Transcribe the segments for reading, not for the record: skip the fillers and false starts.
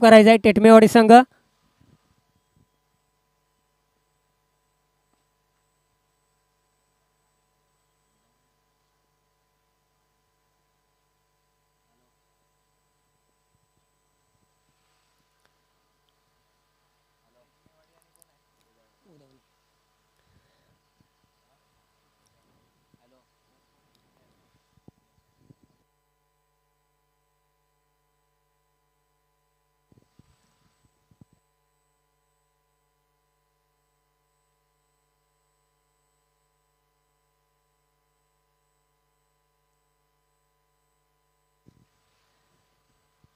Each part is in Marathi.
करायचा आहे टेटमेवाडी संघ.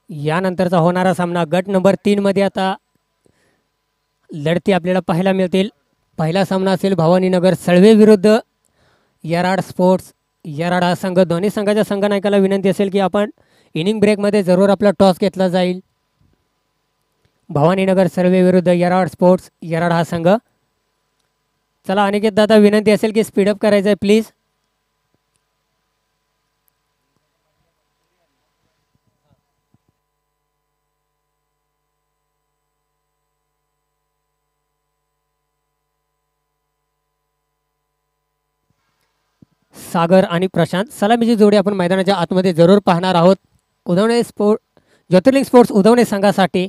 यानंतरचा होणारा सामना गट नंबर 3 मध्ये आता लढती आपल्याला पाहायला मिळतील. पहिला सामना असेल भवानीनगर सळवे विरुद्ध येराड स्पोर्ट्स. येराड हा संघ, दोन्ही संघाच्या संघनायकाला विनंती असेल की आपण इनिंग ब्रेकमध्ये जरूर आपला टॉस घेतला जाईल. भवानीनगर सळवे विरुद्ध येराड स्पोर्ट्स, येराड हा संघ. चला अनिकेत दादा, विनंती असेल की स्पीडअप करायचं आहे प्लीज. सागर आणि प्रशांत सलामीची जोडी आपण मैदानाच्या आतमध्ये जरूर पाहणार आहोत. उदवणे ज्योतिर्लिंग स्पोर्ट्स उदवणे संघासाठी.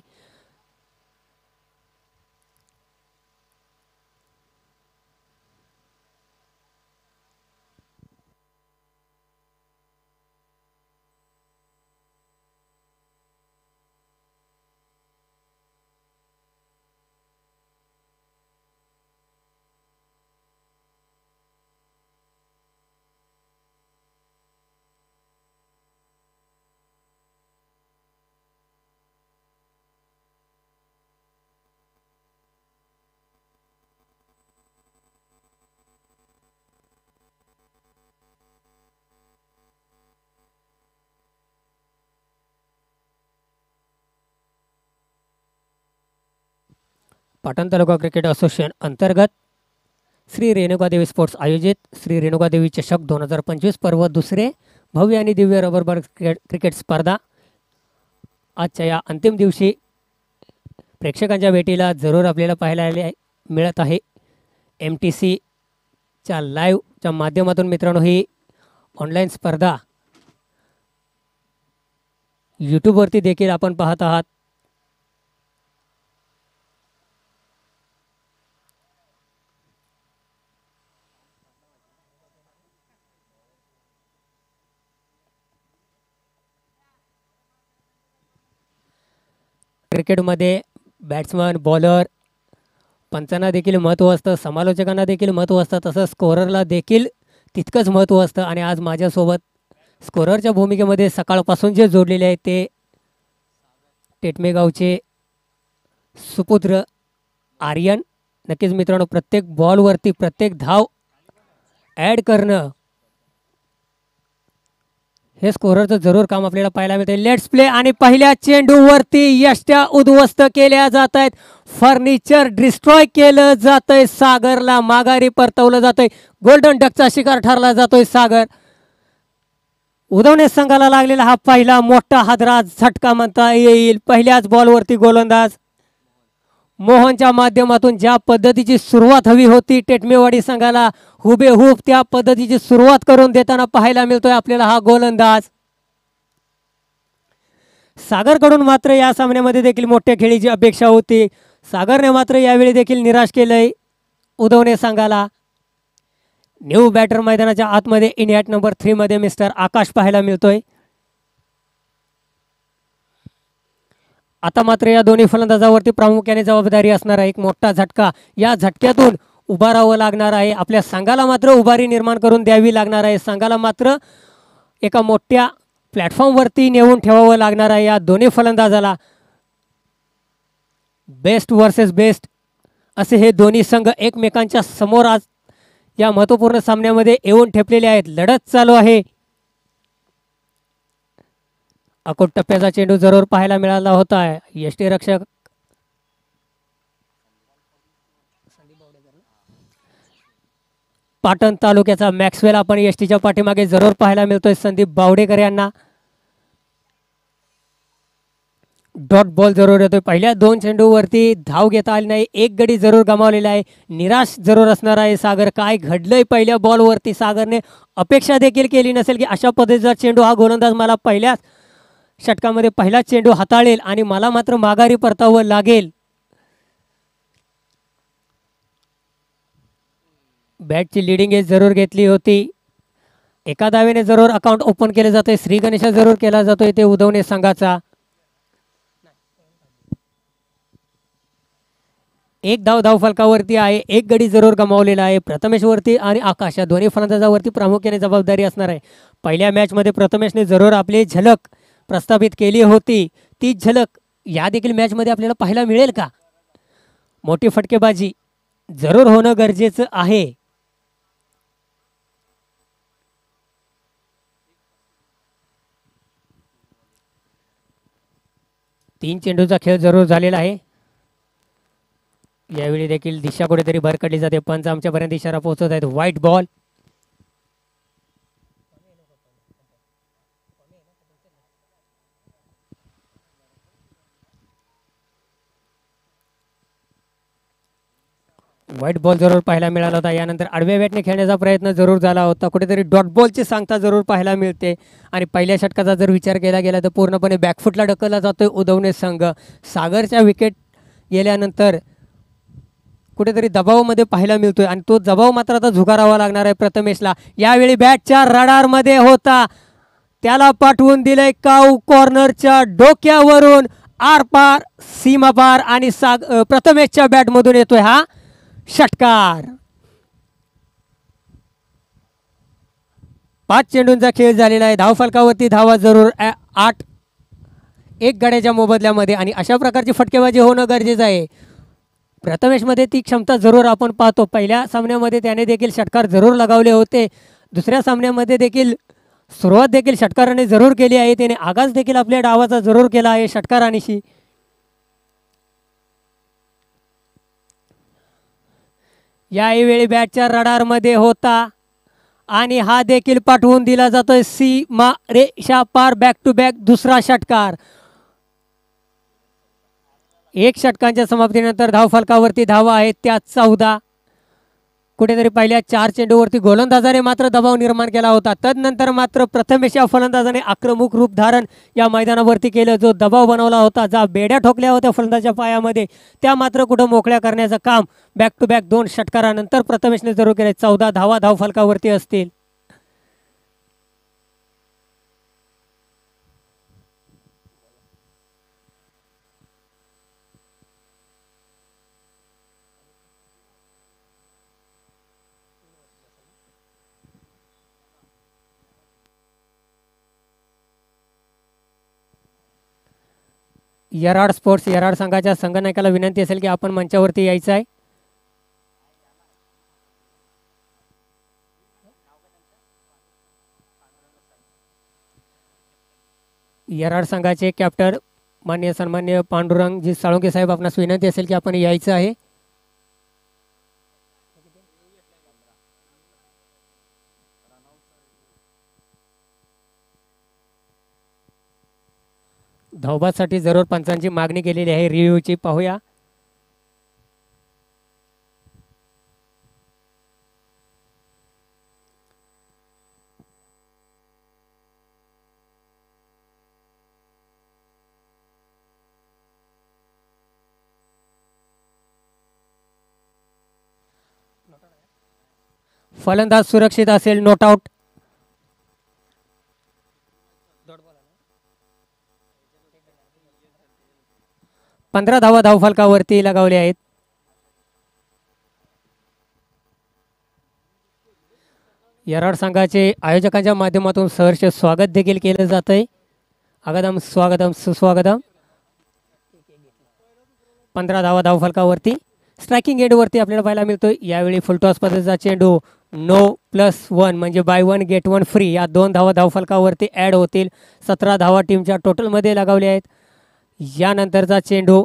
पाटण तालुका क्रिकेट असोसिएशन अंतर्गत श्री रेणुकादेवी स्पोर्ट्स आयोजित श्री रेणुकादेवी चषक 2025 पर्व दुसरे भव्य आणि दिव्य रबर बॉल क्रिकेट स्पर्धा आजच्या या अंतिम दिवशी प्रेक्षकांच्या भेटीला जरूर आपल्याला पाहायला मिळत आहे. MTCच्या लाईव्हच्या माध्यमातून मित्रांनो ही ऑनलाईन स्पर्धा यूट्यूबवरती देखील आपण पाहत आहात. क्रिकेटमध्ये बॅट्समन, बॉलर, पंचांना देखील महत्त्व असतं, समालोचकांना देखील महत्त्व असतं, तसं स्कोररला देखील तितकंच महत्त्व असतं. आणि आज माझ्यासोबत स्कोररच्या भूमिकेमध्ये सकाळपासून जे जोडलेले आहेत ते टेटमेगावचे सुपुत्र आर्यन. नक्कीच मित्रांनो, प्रत्येक बॉलवरती प्रत्येक धाव ॲड करणं हे स्कोररचं जरूर काम आपल्याला पाहायला मिळते. Let's play. आणि पहिल्या चेंडूवरती यष्ट्या उद्ध्वस्त केल्या जात आहेत. फर्निचर डिस्ट्रॉय केलं जातंय. सागरला माघारी परतवलं जातंय. गोल्डन डकचा शिकार ठरला जातोय सागर. उदवणे संघाला लागलेला हा पहिला मोठा हादरा झटका म्हणता येईल. पहिल्याच बॉलवरती गोलंदाज मोहनच्या माध्यमातून ज्या पद्धतीची सुरुवात हवी होती टेटमेवाडी संघाला, हुबेहूब त्या पद्धतीची सुरुवात करून देताना पाहायला मिळतोय आपल्याला हा गोलंदाज. सागरकडून मात्र या सामन्यामध्ये देखील मोठ्या खेळीची अपेक्षा होती. सागरने मात्र यावेळी देखील निराश केलंय उदवणे संघाला. न्यू बॅटर मैदानाच्या आतमध्ये इन ॲट नंबर 3 मध्ये मिस्टर आकाश पाहायला मिळतोय. आता मात्र या दोन्ही फलंदाजावरती प्रामुख्याने जबाबदारी असणार आहे. एक मोठा झटका, या झटक्यातून उभा राहावं लागणार आहे. आपल्या संघाला मात्र उभारी निर्माण करून द्यावी लागणार आहे. संघाला मात्र एका मोठ्या प्लॅटफॉर्मवरती नेऊन ठेवावं लागणार आहे. या दोन्ही फलंदाजाला बेस्ट वर्सेस बेस्ट असे हे दोन्ही संघ एकमेकांच्या समोर आज या महत्त्वपूर्ण सामन्यामध्ये येऊन ठेपलेले आहेत. लढत चालू आहे. अकोट टप्प्याचा चेंडू जरूर पाहायला मिळाला होता. यष्टीरक्षक पाटण तालुक्याचा मॅक्सवेल आपण यष्टीच्या पाठीमागे जरूर पाहायला मिळतोय संदीप बावडेकर यांना. डॉट बॉल जरूर येतोय. पहिल्या 2 चेंडूवरती धाव घेता आली नाही. एक गडी जरूर गमावलेला आहे. निराश जरूर असणार आहे सागर. काय घडलंय पहिल्या बॉलवरती? सागरने अपेक्षा देखील केली नसेल की अशा पद्धतीचा चेंडू हा गोलंदाज मला पहिल्याच षटकामध्ये पहिलाच चेंडू हाताळेल आणि मला मात्र माघारी परतावं लागेल. बॅटची लिडिंग एज जरूर घेतली होती. एका धावेने जरूर अकाउंट ओपन केले जाते. श्री गणेशा जरूर केला जातोय ते उदवणे संघाचा. एक धाव फलकावरती आहे. एक गडी जरूर गमावलेला आहे. प्रथमेशवरती आणि आकाश या दोन्ही फलंदाजावरती प्रामुख्याने जबाबदारी असणार आहे. पहिल्या मॅचमध्ये प्रथमेशने जरूर आपली झलक प्रस्थापित केली होती. ती झलक या देखील मॅचमध्ये आपल्याला पाहायला मिळेल का? मोठी फटकेबाजी जरूर होणं गरजेचं आहे. तीन चेंडूचा खेळ जरूर झालेला आहे. यावेळी देखील दिशा कुठेतरी भरकटली जाते. पंच आमच्यापर्यंत इशारा पोहोचवत आहेत. White ball. व्हाईट बॉल जरूर पाहायला मिळाला होता. यानंतर आडव्या बॅटने खेळण्याचा प्रयत्न जरूर झाला होता. कुठेतरी डॉट बॉलची सांगता जरूर पाहायला मिळते आणि पहिल्या षटकाचा जर विचार केला गेला तर पूर्णपणे बॅकफुटला ढकलला जातोय उदवणे संघ. सागरच्या विकेट गेल्यानंतर कुठेतरी दबावामध्ये पाहायला मिळतोय आणि तो दबाव मात्र आता झुगारावा लागणार आहे प्रथमेशला. यावेळी बॅटच्या रडारमध्ये होता. त्याला पाठवून दिलंय काऊ कॉर्नरच्या डोक्यावरून आरपार सीमापार आणि प्रथमेशच्या बॅटमधून येतोय हा षटकार. 5 चेंडूंचा खेळ झालेला आहे. धावफलकावरती धावा जरूर 8 एक गड्याच्या मोबदल्यामध्ये आणि अशा प्रकारची फटकेबाजी होणं गरजेचं आहे. प्रथमेशमध्ये ती क्षमता जरूर आपण पाहतो. पहिल्या सामन्यामध्ये त्याने देखील षटकार जरूर लगावले होते. दुसऱ्या सामन्यामध्ये देखील सुरुवात देखील षटकाराने जरूर केली आहे. त्याने आगाज देखील आपल्या डावाचा जरूर केला आहे षटकारानिशी. यावेळी बॅटच्या रडारमध्ये होता आणि हा देखील पाठवून दिला जातोय सीमा रेषा पार. बॅक टू बॅक दुसरा षटकार. एक षटकांच्या समाप्तीनंतर धावफलकावरती धावा आहेत त्या 14. कुठेतरी पहिल्या 4 चेंडूवरती गोलंदाजाने मात्र दबाव निर्माण केला होता. तदनंतर मात्र प्रथमेश या फलंदाजाने आक्रमक रूप धारण या मैदानावरती केलं. जो दबाव बनवला होता, ज्या बेड्या ठोकल्या होत्या फलंदाजाच्या पायामध्ये, त्या मात्र कुठं मोकळ्या करण्याचं काम बॅक टू बॅक 2 षटकारानंतर प्रथमेशने जरूर केले. 14 धावा धावफलकावरती असतील. येराड स्पोर्ट्स येराड संघाच्या संघनायकाला विनंती असेल की आपण मंचावरती यायचं आहे. येराड संघाचे कॅप्टन माननीय सन्मान्य पांडुरंगजी साळुंके साहेब, आपणास विनंती असेल की आपण यायचं आहे. धावबादसाठी जरूर पंचांची मागणी केलेली आहे. रिव्ह्यूची पाहूया. फलंदाज सुरक्षित असेल. Not out. पंधरा धावा धावफलकावरती लगावले आहेत. येराड संघाचे आयोजकांच्या माध्यमातून सहर्ष स्वागत देखील केलं जात आहे. अगदम स्वागतम सुस्वागतम. 15 धावा धावफलकावरती. स्ट्रायकिंग एंडवरती आपल्याला पाहायला मिळतोय. यावेळी फुलटॉस पद्धतीचा चेंडू. नो +1 म्हणजे बाय 1 गेट 1 फ्री. या 2 धावा धावफलकावरती ॲड होतील. 17 धावा टीमच्या टोटलमध्ये लगावल्या आहेत. यानंतरचा चेंडू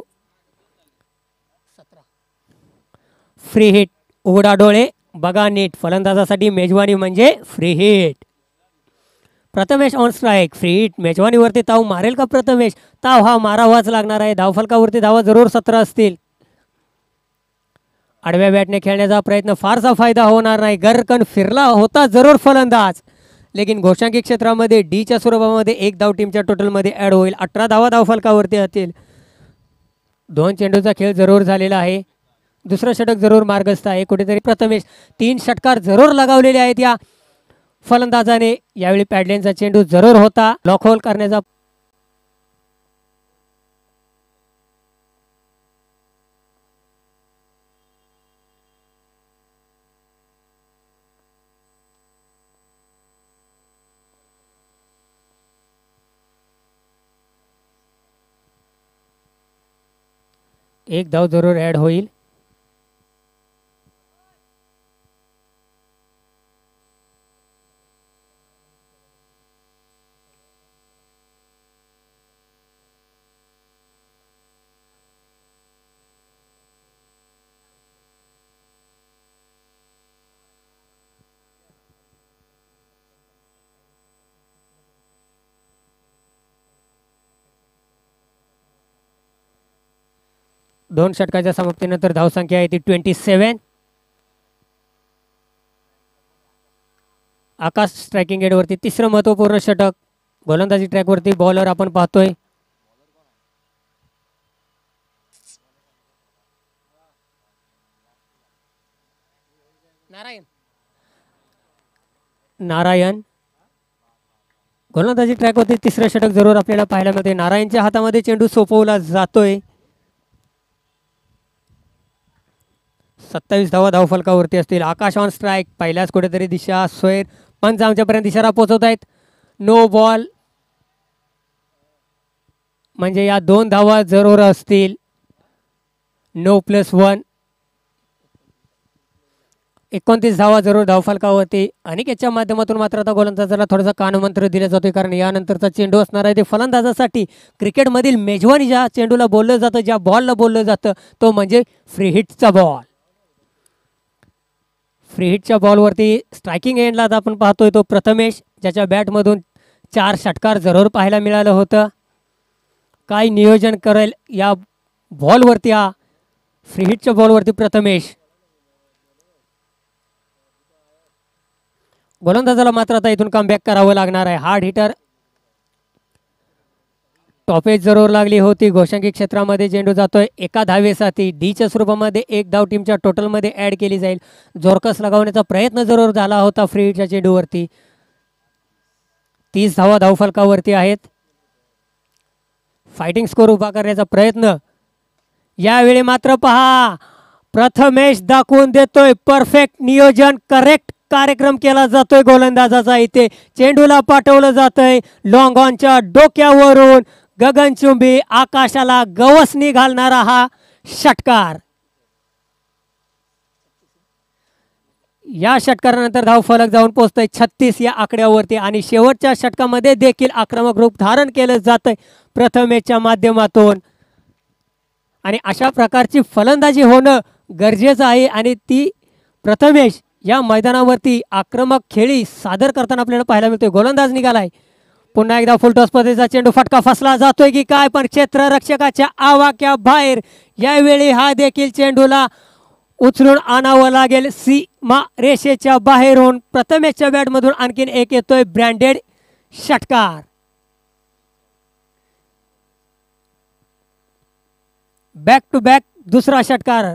फ्री हिट. उघडा डोळे बघा नीट. फलंदाजासाठी मेजवानी म्हणजे free hit. Prathamesh on strike, free hit. मेजवानीवरती धाव मारेल का प्रथमेश? धाव हा मारावाच लागणार आहे. धावफलकावरती धावा जरूर 17 असतील. आडव्या बॅटने खेळण्याचा प्रयत्न, फारसा फायदा होणार नाही. गरकन फिरला होता जरूर फलंदाज, लेकिन घोषांकी क्षेत्रामध्ये डीच्या स्वरूपामध्ये एक धाव टीमच्या टोटलमध्ये ॲड होईल. 18 धावा धावफलकावरती येतील. 2 चेंडूचा खेळ जरूर झालेला आहे. दुसरं षटक जरूर मार्गस्थ आहे. कुठेतरी प्रथमेश 3 षटकार जरूर लगावलेले आहेत या फलंदाजाने. यावेळी पॅडलेनचा चेंडू जरूर होता. लॉक होल करण्याचा एक धाव जरूर ॲड होईल. दोन षटकाच्या समाप्तीनंतर धावसंख्या आहे ती 27. आकाश स्ट्रायकिंग एडवरती तिसरं महत्त्वपूर्ण षटक. गोलंदाजी ट्रॅकवरती बॉलर आपण पाहतोय. नारायण गोलंदाजी ट्रॅकवरती तिसरं षटक जरूर आपल्याला पाहायला मिळते. नारायणच्या हातामध्ये चेंडू सोपवला जातोय. 27 धावा धावफलकावरती असतील. आकाश ऑन स्ट्राईक. पहिल्याच कुठेतरी दिशा सोयर पंच आमच्यापर्यंत इशारा पोहोचवत आहेत. नो बॉल म्हणजे या 2 धावा जरूर असतील. नो +1. 29 धावा जरूर धावफलकावरती. अनिकेतच्या माध्यमातून मात्र आता गोलंदाजाला थोडासा कानमंत्र दिला जातोय, कारण यानंतरचा चेंडू असणार आहे ते फलंदाजासाठी. क्रिकेटमधील मेजवानी ज्या चेंडूला बोललं जातं, ज्या बॉलला बोललं जातं, तो म्हणजे फ्री हिटचा बॉल. फ्री हिटच्या बॉलवरती स्ट्रायकिंग एंडला आपण पाहतोय तो प्रथमेश, ज्याच्या बॅटमधून 4 षटकार जरूर पाहायला मिळालं होतं. काय नियोजन करेल या बॉलवरती, हा फ्री हिटच्या बॉलवरती प्रथमेश. गोलंदाजाला मात्र आता इथून कमबॅक करावं लागणार आहे. हार्ड हिटर टॉपेज जरूर लागली होती. घोषांकी क्षेत्रामध्ये चेंडू जातोय एका धावेसाठी. डीच्या स्वरूपामध्ये एक धाव टीमच्या टोटलमध्ये ॲड केली जाईल. जोरकस लगावण्याचा प्रयत्न जरूर झाला होता फ्री हिटच्या चेंडूवरती. 30 धावा धावफलकावरती आहेत. फायटिंग स्कोर उभा करण्याचा प्रयत्न. यावेळी मात्र पहा, प्रथमेश दाखवून देतोय परफेक्ट नियोजन, करेक्ट कार्यक्रम केला जातोय गोलंदाजाचा. इथे चेंडूला पाठवलं जातंय लॉंग ऑनच्या डोक्यावरून. गगनचुंबी आकाशाला गवसणी घालणारा हा षटकार. या षटकारानंतर धावफलक जाऊन पोहोचतोय 36 या आकड्यावरती. आणि शेवटच्या षटकामध्ये देखील आक्रमक रूप धारण केलं जातंय प्रथमेशच्या माध्यमातून. आणि अशा प्रकारची फलंदाजी होणं गरजेचं आहे. आणि ती प्रथमेश या मैदानावरती आक्रमक खेळी सादर करताना आपल्याला पाहायला मिळतोय. गोलंदाज निघालाय. पुन्हा एकदा फुलटॉस पद्धतीचा चेंडू, फटका फसला जातोय की काय, पण क्षेत्ररक्षकाच्या आवाक्या बाहेर. यावेळी हा देखील चेंडूला उचलून आणावं लागेल सीमा रेषेच्या बाहेरून. प्रथमेशच्या बॅटमधून आणखीन एक येतोय ब्रँडेड षटकार. बॅक टू बॅक दुसरा षटकार.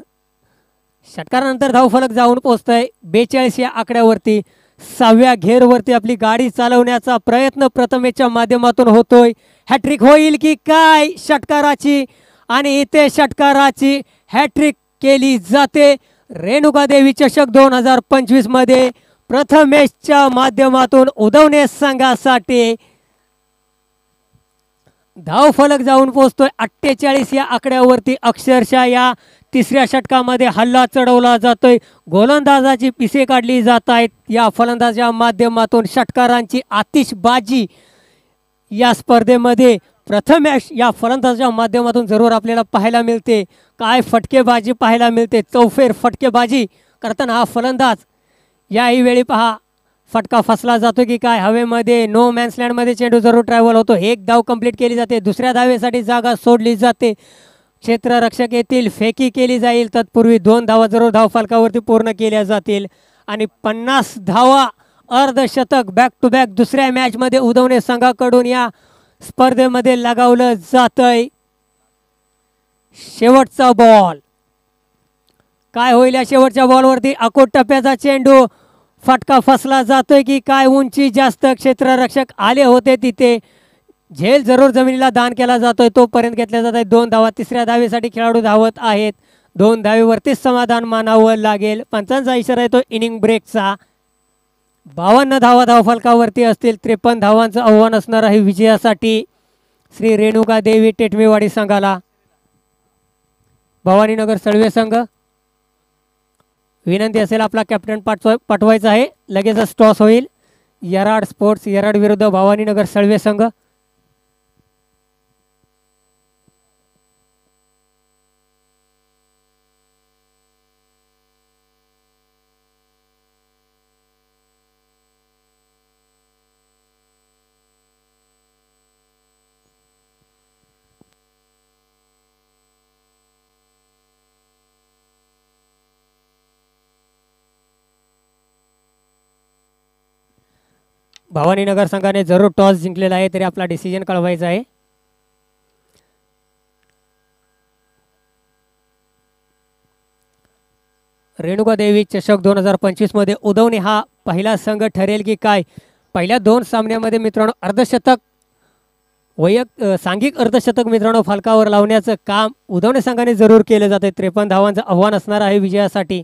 षटकारानंतर धावफलक जाऊन पोहोचतोय 42 या आकड्यावरती. 6व्या घेरवरती आपली गाडी चालवण्याचा प्रयत्न प्रथमेशच्या माध्यमातून होतोय. हॅट्रिक होईल की काय षटकाराची, आणि इथे षटकाराची हॅट्रिक केली जाते. रेणुका देवी चषक 2025 मध्ये प्रथमेशच्या माध्यमातून उदवणे संघासाठी धावफलक जाऊन पोहोचतोय 48 या आकड्यावरती. अक्षरशः या तिसऱ्या षटकामध्ये हल्ला चढवला जातोय. गोलंदाजाची पिसे काढली जात आहेत या फलंदाजाच्या माध्यमातून. षटकारांची आतिषबाजी या स्पर्धेमध्ये प्रथमेश या फलंदाजाच्या माध्यमातून जरूर आपल्याला पाहायला मिळते. काय फटकेबाजी पाहायला मिळते. चौफेर फटकेबाजी करताना हा फलंदाज. याही वेळी पहा फटका फसला जातो की काय, हवेमध्ये नो मॅन्सलँड मध्ये चेंडू जरूर ट्रॅव्हल होतो, एक धाव कंप्लीट केली जाते, दुसऱ्या धावेसाठी जागा सोडली जाते, क्षेत्ररक्षक येतील, फेकी केली जाईल, तत्पूर्वी 2 धावा जरूर धावफलकावरती पूर्ण केल्या जातील आणि 50 धावा अर्धशतक बॅक टू बॅक दुसऱ्या मॅचमध्ये उदवणे संघाकडून या स्पर्धेमध्ये लगावलं जातंय। शेवटचा बॉल काय होईल, या शेवटच्या बॉलवरती अकोट टप्प्याचा चेंडू, फटका फसला जातोय की काय, उंची जास्त, क्षेत्ररक्षक आले होते तिथे, झेल जरूर जमिनीला दान केला जातोय, तोपर्यंत घेतल्या जात आहे 2 धावा, तिसऱ्या धावेसाठी खेळाडू धावत आहेत, 2 धावेवरतीच समाधान मानावं लागेल, पंचांचा इशारा येतो इनिंग ब्रेकचा। 52 धावा धावफलकावरती असतील, 53 धावांचं आव्हान असणार आहे विजयासाठी श्री रेणुका देवी टेटमेवाडी संघाला। भवानीनगर सळवे संघ विनंती असेल आपला कॅप्टन पाठवायचा आहे, लगेचच टॉस होईल। यराड स्पोर्ट्स यराड विरुद्ध भवानीनगर सळवे संघ। भवानीनगर संघाने जरूर टॉस जिंकलेला आहे, तरी आपला डिसिजन कळवायचा आहे। रेणुका देवी चषक 2025 मध्ये उदवणे हा पहिला संघ ठरेल की काय। पहिल्या 2 सामन्यामध्ये मित्रांनो अर्धशतक सांघिक अर्धशतक मित्रांनो फलकावर लावण्याचं काम उदवणे संघाने जरूर केलं जाते। 53 धावांचं आव्हान असणार आहे विजयासाठी।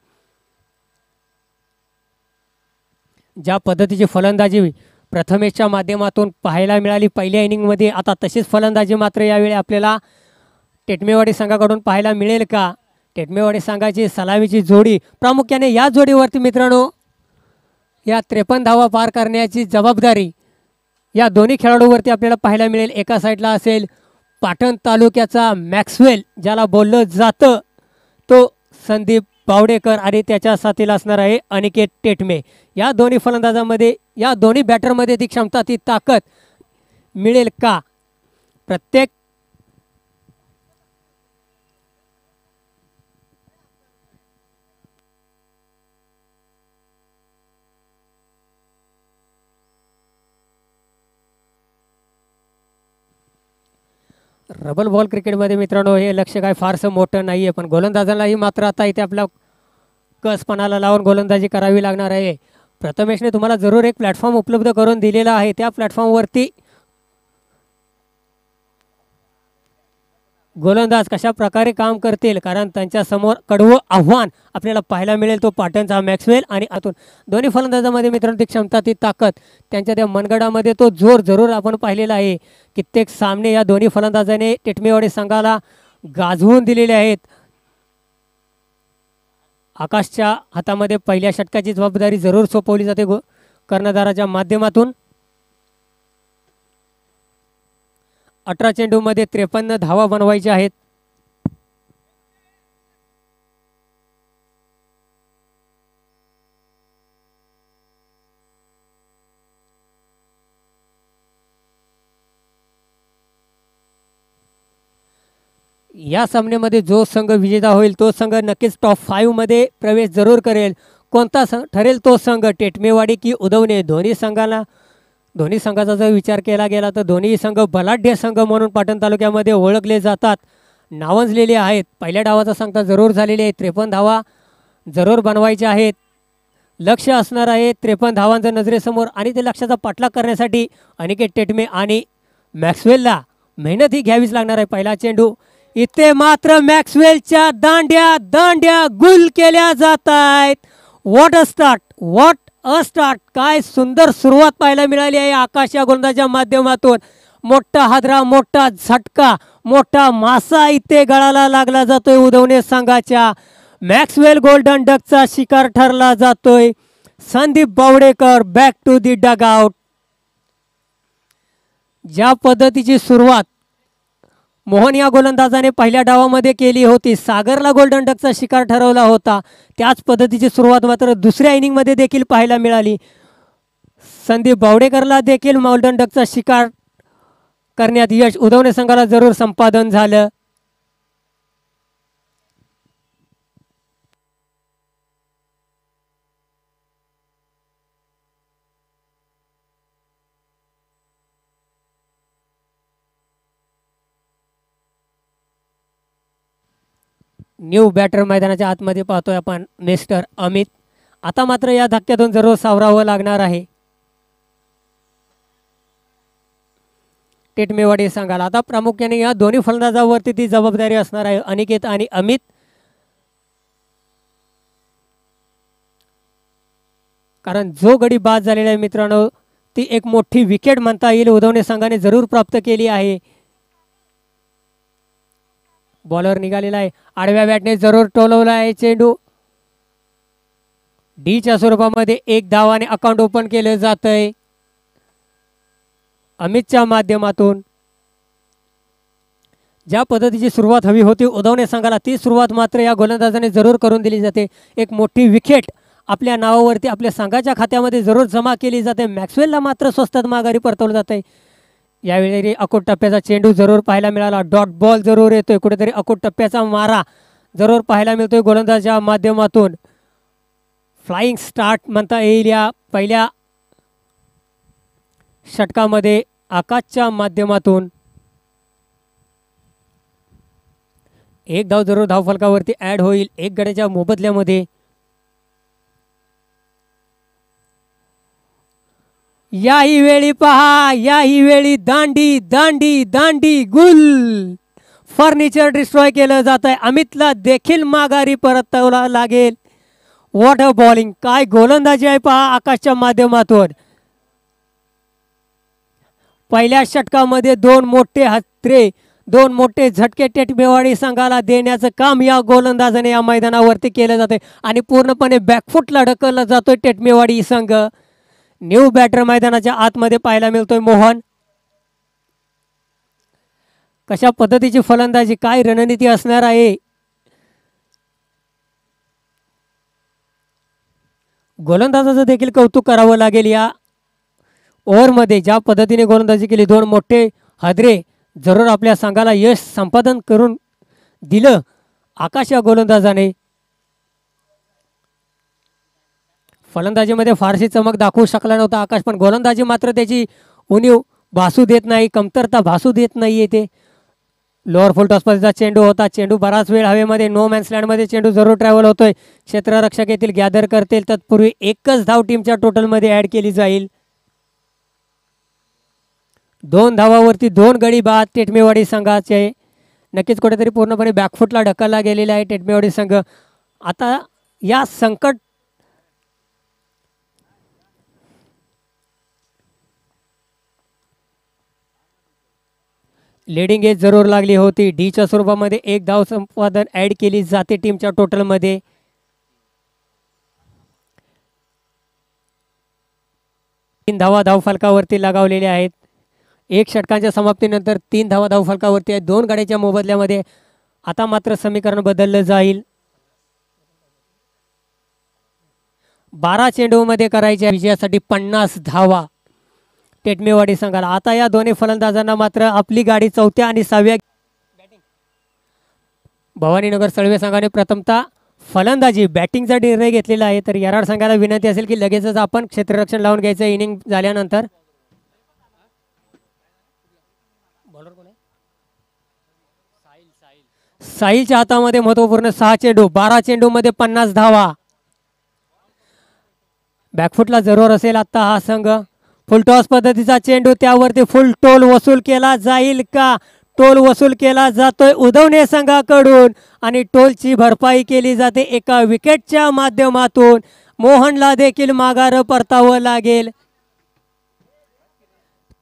ज्या पद्धतीची फलंदाजी प्रथमेशच्या माध्यमातून पाहायला मिळाली पहिल्या इनिंगमध्ये, आता तशीच फलंदाजी मात्र यावेळी आपल्याला टेटमेवाडी संघाकडून पाहायला मिळेल का। टेटमेवाडी संघाची सलामीची जोडी, प्रामुख्याने या जोडीवरती मित्रांनो या 53 धावा पार करण्याची जबाबदारी या दोन्ही खेळाडूवरती आपल्याला पाहायला मिळेल। एका साईडला असेल पाटण तालुक्याचा मॅक्सवेल ज्याला बोललं जातं, तो संदीप बावडेकर आणि त्याच्या साथीला असणार आहे अनिकेत टेटमे। या दोन्ही फलंदाजामध्ये, या दोन्ही बॅटरमध्ये ती क्षमता, ती ताकद मिळेल का। प्रत्येक रबल बॉल क्रिकेटमध्ये मित्रांनो हे लक्ष काय फारसं मोठं नाही आहे, पण गोलंदाजांनाही मात्र आता इथे आपल्या कसपणाला लावून गोलंदाजी करावी लागणार आहे। प्रथमेशने तुम्हाला जरूर एक प्लॅटफॉर्म उपलब्ध करून दिलेला आहे, त्या प्लॅटफॉर्मवरती गोलंदाज कशा प्रकारे काम करतील, कारण त्यांच्या समोर कडवं आव्हान आपल्याला पाहायला मिळेल, तो पाटणचा मॅक्सवेल आणि आतून दोन्ही फलंदाजामध्ये मित्रांनो ती क्षमता, ती ताकद, त्यांच्या त्या मनगडामध्ये तो जोर जरूर आपण पाहिलेला आहे। कित्येक सामने या दोन्ही फलंदाजाने टेटमेवाडी संघाला गाजवून दिलेले आहेत। आकाशच्या हातामध्ये पहिल्या षटकाची जबाबदारी जरूर सोपवली जाते कर्णधाराच्या माध्यमातून। 18 चेंडूमध्ये 53 धावा बनवायच्या आहेत। या सामन्यामध्ये जो संघ विजेता होईल तो संघ नक्कीच टॉप 5 मध्ये प्रवेश जरूर करेल। कोणता संघ ठरेल तो संघ, टेटमेवाडी की उदवणे, दोन्ही संघाचा जर विचार केला गेला तर दोन्ही संघ बलाढ्य संघ म्हणून पाटण तालुक्यामध्ये ओळखले जातात, नावाजलेले आहेत। पहिल्या डावाचा सांगता जरूर झालेली आहे, 53 धावा जरूर बनवायच्या आहेत। लक्ष असणार आहे 53 धावांच्या नजरेसमोर आणि ते लक्ष्याचा पाठलाग करण्यासाठी अनिकेत टेटमे आणि मॅक्सवेलला मेहनत ही घ्यावीच लागणार आहे। पहिला चेंडू इथे मात्र मॅक्सवेलच्या दांड्या गुल केल्या जात आहेत। What a start, what a start, काय सुंदर सुरुवात पाहायला मिळाली आहे आकाश या गोलंदाजाच्या माध्यमातून। मोठा हादरा, मोठा झटका, मोठा मासा इथे गळाला लागला जातोय उदवणे संघाच्या। मॅक्सवेल गोल्डन डकचा शिकार ठरला जातोय। Sandeep Bawadekar back to the dugout. ज्या पद्धतीची सुरुवात मोहन या गोलंदाजाने पहिल्या डावामध्ये केली होती, सागरला गोल्डन डकचा शिकार ठरवला होता, त्याच पद्धतीची सुरुवात मात्र दुसऱ्या इनिंगमध्ये देखील पाहायला मिळाली। संदीप बावडेकरला देखील माउंटन डकचा शिकार करण्यात यश. उधवणे संघाला जरूर संपादन झालं. न्यू बॅटर मैदानाच्या आतमध्ये पाहतोय आपण मिस्टर अमित. आता मात्र या धक्क्यातून जरूर सावरावं लागणार आहे टेटमेवाडी संघाला. आता प्रामुख्याने या दोन्ही फलंदाजांवरती ती जबाबदारी असणार आहे, अनिकेत आणि अमित. कारण जो गडी बाद झालेला आहे मित्रांनो, ती एक मोठी विकेट म्हणता येईल उधवणे संघाने जरूर प्राप्त केली आहे. बॉलर निघालेला आहे, आडव्या बॅटने जरूर टोलवला आहे चेंडू. डीच्या स्वरूपामध्ये एक धावाने अकाउंट ओपन केलं जातंय अमितच्या माध्यमातून. ज्या पद्धतीची सुरुवात हवी होती उधवणे संघाला, ती सुरुवात मात्र या गोलंदाजाने जरूर करून दिली जाते. एक मोठी विकेट आपल्या नावावरती आपल्या संघाच्या खात्यामध्ये जरूर जमा केली जाते. मॅक्सवेलला मात्र स्वस्तात माघारी परतवलं जाते. यावेळी अकोट टप्प्याचा चेंडू जरूर पाहायला मिळाला. डॉट बॉल जरूर येतोय, कुठेतरी अकोट टप्प्याचा मारा जरूर पाहायला मिळतोय गोलंदाजाच्या माध्यमातून. फ्लाइंग स्टार्ट म्हणता येईल या पहिल्या षटकामध्ये आकाशच्या माध्यमातून. एक धाव जरूर धावफलकावरती ऍड होईल एक गड्याच्या मोबदल्यामध्ये. याही वेळी पहा, याही वेळी दांडी दांडी दांडी गुल. फर्निचर डिस्ट्रॉय केलं जात आहे. अमितला देखील माघारी परतवला लागेल. व्हॉट अ बॉलिंग, काय गोलंदाजी आहे पहा आकाशच्या माध्यमातून. पहिल्या षटकामध्ये दोन मोठे हात्रे, दोन मोठे झटके टेटमेवाडी संघाला देण्याचं काम या गोलंदाजाने या मैदानावरती केलं जाते आणि पूर्णपणे बॅकफुटला ढकलला जातोय टेटमेवाडी संघ. न्यू बॅटर मैदानाच्या आतमध्ये पाहायला मिळतोय मोहन. कशा पद्धतीची फलंदाजी, काय रणनीती असणार आहे. गोलंदाजाचं देखील कौतुक करावं लागेल या ओव्हरमध्ये. ज्या पद्धतीने गोलंदाजी केली, दोन मोठे हादरे जरूर आपल्या संघाला यश संपादन करून दिलं आकाश या गोलंदाजाने. फलंदाजीमध्ये फारशी चमक दाखवू शकला नव्हता आकाश, पण गोलंदाजी मात्र त्याची उणीव भासू देत नाही, कमतरता भासू देत नाहीये ते. लोअर फुल टॉसपर्यंतचा चेंडू होता. चेंडू बराच वेळ हवेमध्ये नो मॅन्स लँडमध्ये चेंडू जरूर ट्रॅव्हल होतोय. क्षेत्ररक्षक येथील गॅदर करतील तत्पूर्वी एकच धाव टीमच्या टोटलमध्ये ऍड केली जाईल. 2 धावावरती 2 गडी बाद टेटमेवाडी संघाचे. नक्कीच कुठेतरी पूर्णपणे बॅकफुटला ढकलला गेलेला आहे टेटमेवाडी संघ. आता या संकट लीडिंग एज जरूर लागली होती. डीच्या स्वरूपामध्ये एक धाव संपादन ऍड केली जाते टीमच्या टोटलमध्ये. तीन धावा धावफलकावरती लगावलेल्या आहेत. एक षटकांच्या समाप्तीनंतर 3 धावा धावफलकावरती आहेत 2 गाड्याच्या मोबदल्यामध्ये. आता मात्र समीकरण बदललं जाईल. 12 चेंडूमध्ये करायच्या विजयासाठी 50 धावा टेटमेवाडी संघाला. आता या दोन्ही फलंदाजांना मात्र आपली गाडी 4थ्या आणि 6व्या भवानीनगर सळवे संघाने प्रथमतः फलंदाजी बॅटिंगचा निर्णय घेतलेला आहे. तर येराड संघाला विनंती असेल की लगेचच आपण क्षेत्ररक्षण लावून घ्यायचं इनिंग झाल्यानंतर. साहिलच्या हातामध्ये महत्वपूर्ण 6 चेंडू, 12 चेंडूमध्ये 50 धावा. बॅकफुटला जरूर असेल आता हा संघ. फुल टॉस पद्धतीचा चेंडू, त्यावरती फुल टोल वसूल केला जाईल का? टोल वसूल केला जातोय उधवणे संघाकडून आणि टोलची भरपाई केली जाते एका विकेटच्या माध्यमातून. मोहनला देखील माघार परतावं लागेल.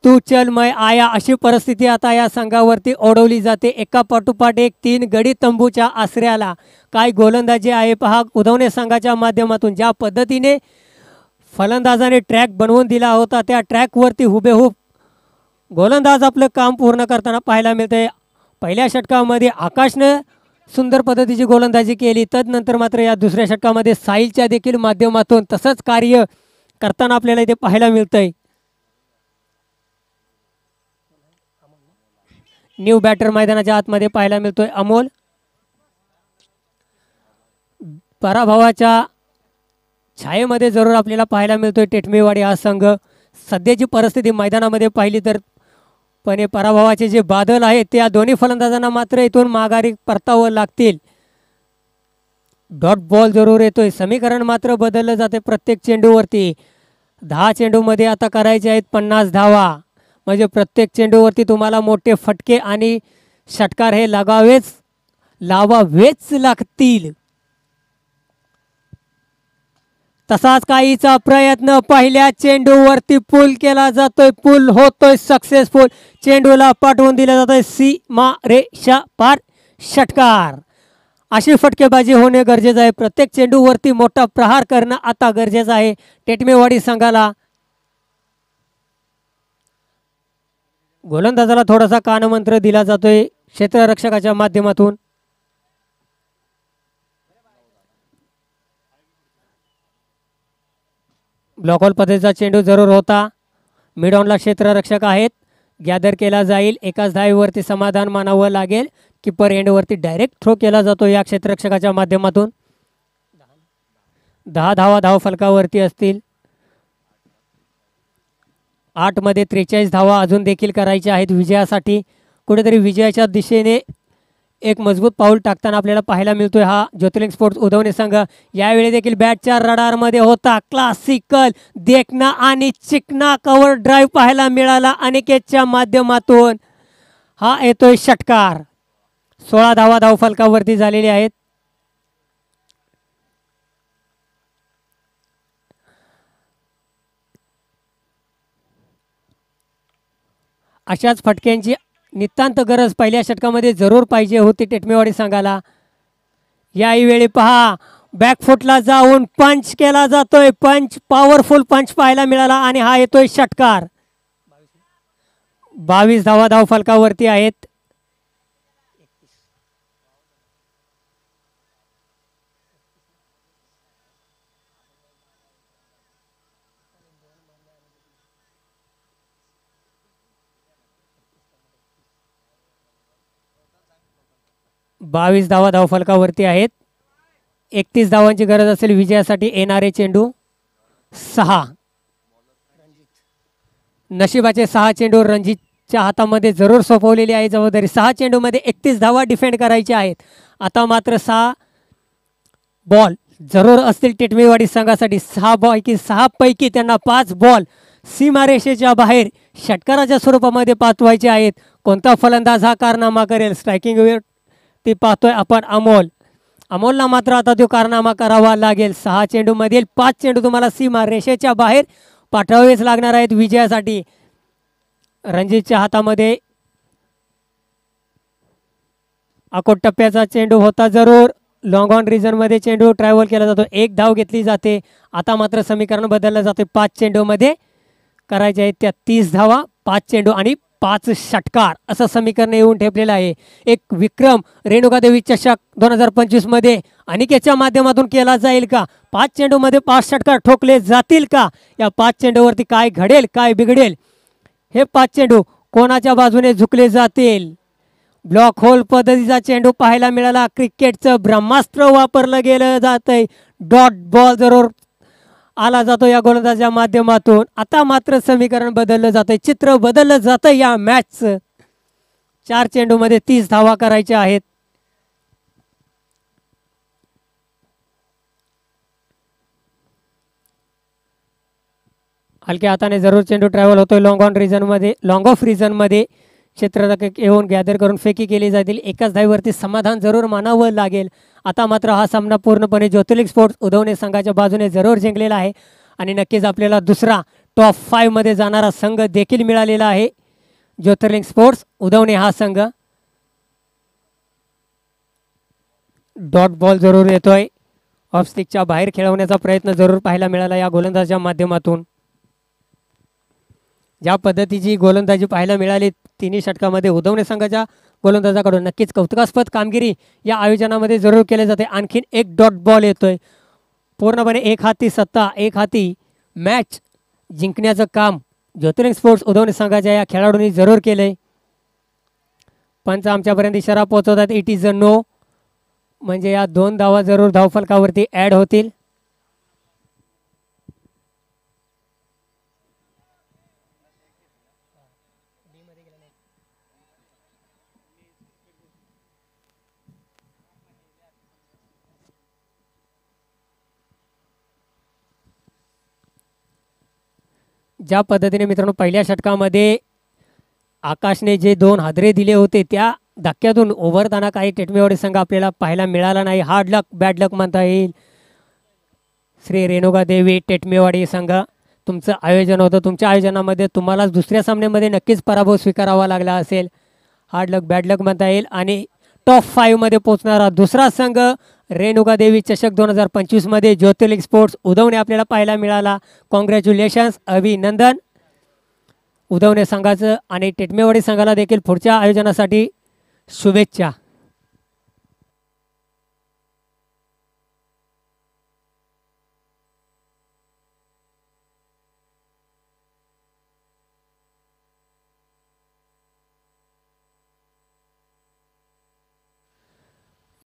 तू चल मैं आया अशी परिस्थिती आता या संघावरती ओढवली जाते. एका पाठोपाठ एक 3 गडी तंबूच्या आसऱ्याला. काय गोलंदाजी आहे पहा उधवणे संघाच्या माध्यमातून. ज्या पद्धतीने फलंदाजाने ट्रॅक बनवून दिला होता त्या ट्रॅकवरती हुबेहूब गोलंदाज आपलं काम पूर्ण करताना पाहायला मिळते. पहिल्या षटकामध्ये आकाशनं सुंदर पद्धतीची गोलंदाजी केली. तदनंतर मात्र या दुसऱ्या षटकामध्ये साहिलच्या देखील माध्यमातून तसंच कार्य करताना आपल्याला इथे पाहायला मिळतंय. न्यू बॅटर मैदानाच्या आतमध्ये पाहायला मिळतोय अमोल. पराभवाच्या छायेमध्ये जरूर आपल्याला पाहायला मिळतोय टेटमेवाडी हा संघ. सध्याची परिस्थिती मैदानामध्ये पाहिली तर पण हे पराभवाचे जे बादल आहेत त्या दोन्ही फलंदाजांना मात्र इथून माघारी परतावं लागतील. डॉट बॉल जरूर येतोय. समीकरण मात्र बदललं जाते प्रत्येक चेंडूवरती. 10 चेंडूमध्ये आता करायचे आहेत 50 धावा. म्हणजे प्रत्येक चेंडूवरती तुम्हाला मोठे फटके आणि षटकार हे लावावेच लागतील. तसाच काहीचा प्रयत्न पहिल्या चेंडूवरती पूल केला जातोय. पूल होतोय सक्सेसफुल. चेंडूला पाठवून दिलं जातोय सीमा रेषा पार. षटकार. अशी फटकेबाजी होणे गरजेचं आहे. प्रत्येक चेंडूवरती मोठा प्रहार करणं आता गरजेचं आहे टेटमेवाडी संघाला. गोलंदाजाला थोडासा कानमंत्र दिला जातोय क्षेत्ररक्षकाच्या माध्यमातून. ब्लॉकहोल पद्धतीचा चेंडू जरूर होता. मिड ऑनला क्षेत्ररक्षक आहेत. गॅदर केला जाईल. एकाच धावेवरती समाधान मानावं लागेल. किपर एंडवरती डायरेक्ट थ्रो केला जातो या क्षेत्ररक्षकाच्या माध्यमातून. 10 धावा धावफलकावरती असतील. 8 मध्ये 43 धावा अजून देखील करायच्या आहेत विजयासाठी. कुठेतरी विजयाच्या दिशेने एक मजबूत पाऊल टाकताना आपल्याला पाहायला मिळतोय हा ज्योतिर्लिंग स्पोर्ट्स उदवणे संघ. यावेळी देखील बॅटच्या रडारमध्ये होता. क्लासिकल देखना आणि चिकना कव्हर ड्राईव्ह पाहायला मिळाला अनिकेतच्या माध्यमातून. हा येतोय षटकार. 16 धावा धावफलकावरती झालेली आहेत. अशाच फटक्यांची नितांत गरज पहिल्या षटकामध्ये जरूर पाहिजे होती टेटमेवाडी संघाला. यावेळी पहा बॅकफुटला जाऊन पंच केला जातोय. पंच पॉवरफुल पंच पाहायला मिळाला आणि हा येतोय षटकार. 22 धावा धावफलकावरती आहेत. बावीस धावा धावफलकावरती आहेत. 31 धावांची गरज असेल विजयासाठी. येणारे चेंडू 6. नशिबाचे 6 चेंडू रणजितच्या हातामध्ये जरूर सोपवलेली आहे जबाबदारी. 6 चेंडूमध्ये 31 धावा डिफेंड करायच्या आहेत. आता मात्र 6 बॉल जरूर असतील टेटमेवाडी संघासाठी. 6 पैकी त्यांना 5 बॉल सीमारेषेच्या बाहेर षटकाराच्या स्वरूपामध्ये पाठवायचे आहेत. कोणता फलंदाज हा कारनामा करेल? स्ट्रायकिंग वेळ ती पाहतोय आपण अमोलला मात्र आता तो कारनामा करावा लागेल. 6 चेंडूमधील 5 चेंडू तुम्हाला सीमा रेषेच्या बाहेर पाठवावेच लागणार आहेत विजयासाठी. रणजितच्या हातामध्ये अकोट टप्प्याचा चेंडू होता जरूर. लॉंग ऑन रिजनमध्ये चेंडू ट्रॅव्हल केला जातो. 1 धाव घेतली जाते. आता मात्र समीकरण बदललं जाते. 5 चेंडूमध्ये करायचे आहेत त्या 30 धावा. 5 चेंडू आणि 5 षटकार असं समीकरण येऊन ठेपलेलं आहे. एक विक्रम रेणुकादेवी चषक 2025 मध्ये अनिकेतच्या माध्यमातून केला जाईल का? 5 चेंडूमध्ये 5 षटकार ठोकले जातील का? या 5 चेंडूवरती काय घडेल काय बिघडेल? हे 5 चेंडू कोणाच्या बाजूने झुकले जातील? ब्लॉक होल पद्धतीचा चेंडू पाहायला मिळाला. क्रिकेटचं ब्रह्मास्त्र वापरलं गेलं जातंय. डॉट बॉल जरूर आला जातो या गोलंदाजाच्या माध्यमातून. आता मात्र समीकरण बदललं जातंय. चित्र बदललं जातं या मॅचचं. 4 चेंडूमध्ये 30 धावा करायच्या आहेत. हलक्या हाताने जरूर चेंडू ट्रॅव्हल होतोय लॉंग ऑन रिजनमध्ये. लॉंग ऑफ रिजनमध्ये क्षेत्ररक्षक येऊन गॅदर करून फेकी केली जातील. एकाच धावेवरती समाधान जरूर मानावं लागेल. आता मात्र हा सामना पूर्णपणे ज्योतिर्लिंग स्पोर्ट्स उदवणे संघाच्या बाजूने जरूर जिंकलेला आहे आणि नक्कीच आपल्याला दुसरा टॉप 5 मध्ये जाणारा संघ देखील मिळालेला आहे. ज्योतिर्लिंग स्पोर्ट्स उदवणे हा संघ. डॉट बॉल जरूर येतोय. ऑफ स्टिकच्या बाहेर खेळवण्याचा प्रयत्न जरूर पाहायला मिळाला या गोलंदाजाच्या माध्यमातून. ज्या पद्धतीची गोलंदाजी पाहायला मिळाली तिन्ही षटकामध्ये उदवणे संघाच्या गोलंदाजाकडून नक्कीच कौतुकास्पद कामगिरी या आयोजनामध्ये जरूर केले जाते. आणखीन एक डॉट बॉल येतोय. पूर्णपणे एक हाती सत्ता, एक हाती मॅच जिंकण्याचं काम ज्योतिर्लिंग स्पोर्ट्स उदवणे संघाच्या या खेळाडूंनी जरूर केलंय. पंच आमच्यापर्यंत इशारा पोहोचवतात इट इज अ नो, म्हणजे या 2 धावा जरूर धावफलकावरती ॲड होतील. ज्या पद्धतीने मित्रांनो पहिल्या षटकामध्ये आकाशने जे 2 हादरे दिले होते त्या धक्क्यातून उभरताना काही टेटमेवाडी संघ आपल्याला पाहायला मिळाला नाही. हार्ड लक बॅड लक म्हणता येईल. श्री रेणुका देवी टेटमेवाडी संघ तुमचं आयोजन होतं, तुमच्या आयोजनामध्ये तुम्हाला दुसऱ्या सामन्यामध्ये नक्कीच पराभव स्वीकारावा लागला असेल. हार्ड लक बॅड लक म्हणता येईल. आणि टॉप 5 मध्ये पोहोचणारा दुसरा संघ रेणुका देवी चषक 2025 मध्ये ज्योतिर्लिंग स्पोर्ट्स उदवणे आपल्याला पाहायला मिळाला. कॉंग्रॅच्युलेशन्स, अभिनंदन उदवणे संघाचं. आणि टेटमेवाडी संघाला देखील पुढच्या आयोजनासाठी शुभेच्छा.